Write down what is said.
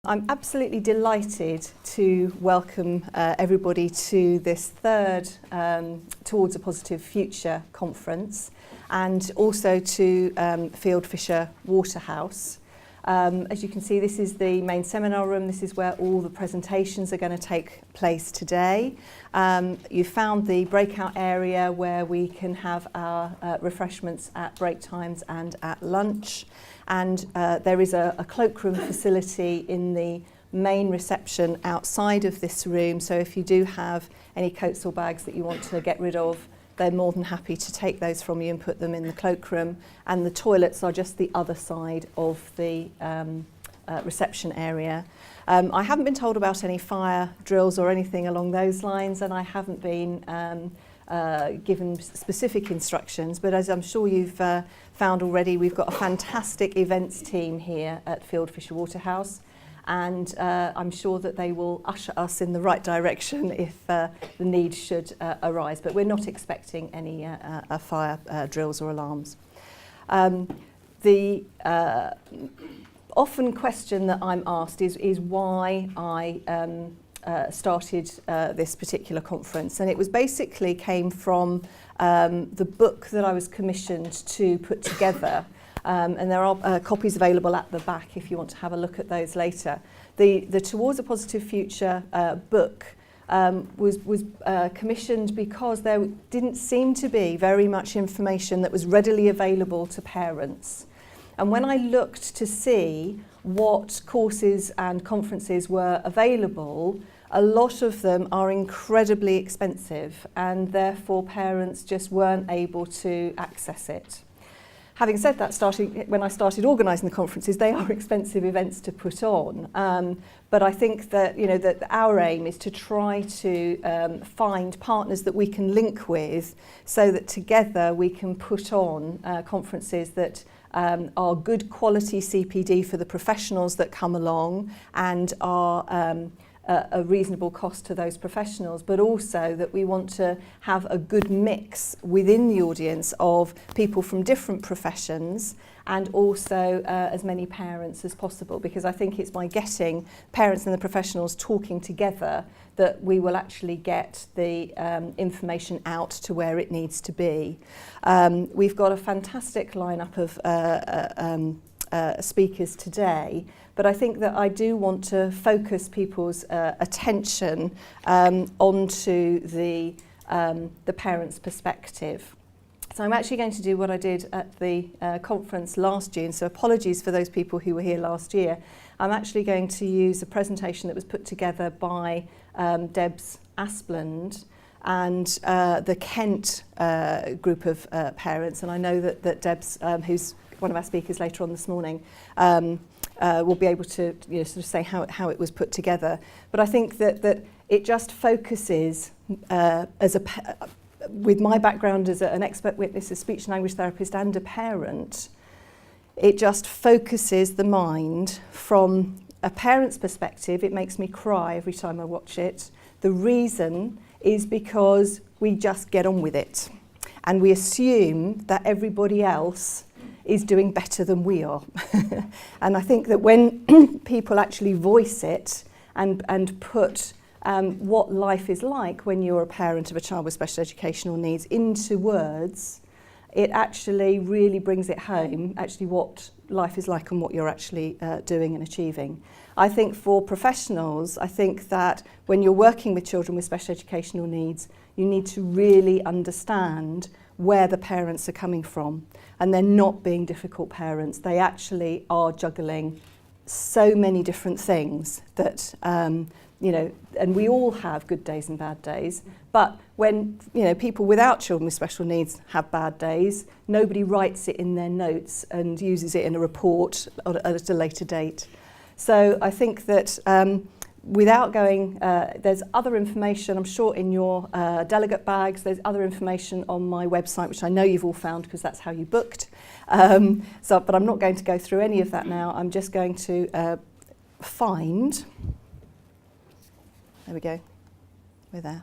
I'm absolutely delighted to welcome everybody to this third Towards a Positive Future conference, and also to Field Fisher Waterhouse. As you can see, this is the main seminar room. This is where all the presentations are going to take place today. You found the breakout area where we can have our refreshments at break times and at lunch. And there is a cloakroom facility in the main reception outside of this room. So if you do have any coats or bags that you want to get rid of, they're more than happy to take those from you and put them in the cloakroom. And the toilets are just the other side of the reception area. I haven't been told about any fire drills or anything along those lines, and I haven't been given specific instructions, but as I'm sure you've found already, we've got a fantastic events team here at Field Fisher Waterhouse, and I'm sure that they will usher us in the right direction if the need should arise, but we're not expecting any fire drills or alarms. The often question that I'm asked is why I started this particular conference, and it was basically came from the book that I was commissioned to put together, and there are copies available at the back if you want to have a look at those later. The Towards a Positive Future book was commissioned because there didn't seem to be very much information that was readily available to parents. And when I looked to see what courses and conferences were available, a lot of them are incredibly expensive, and therefore parents just weren't able to access it. Having said that, when I started organising the conferences, they are expensive events to put on. But I think that that our aim is to try to find partners that we can link with, so that together we can put on conferences that are good quality CPD for the professionals that come along and are a reasonable cost to those professionals, but also that we want to have a good mix within the audience of people from different professions, and also as many parents as possible, because I think it's by getting parents and the professionals talking together that we will actually get the information out to where it needs to be. We've got a fantastic lineup of speakers today, but I think that I do want to focus people's attention onto the parents' perspective. So I'm actually going to do what I did at the conference last June, so apologies for those people who were here last year. I'm actually going to use a presentation that was put together by Debs Aspland and the Kent group of parents, and I know that Debs, who's one of our speakers later on this morning, will be able to sort of say how it was put together. But I think that it just focuses, with my background as an expert witness, a speech and language therapist and a parent, it just focuses the mind from a parent's perspective. It makes me cry every time I watch it. The reason is because we just get on with it, and we assume that everybody else is doing better than we are. And I think that when people actually voice it and put what life is like when you're a parent of a child with special educational needs into words, it actually really brings it home, actually what life is like and what you're actually doing and achieving. I think for professionals, I think that when you're working with children with special educational needs, you need to really understand where the parents are coming from. And they're not being difficult parents. They actually are juggling so many different things that, and we all have good days and bad days. But when, people without children with special needs have bad days, nobody writes it in their notes and uses it in a report at a later date. So I think that without going, there's other information, I'm sure, in your delegate bags. There's other information on my website, which I know you've all found because that's how you booked. But I'm not going to go through any of that now. I'm just going to find, there we go, we're there.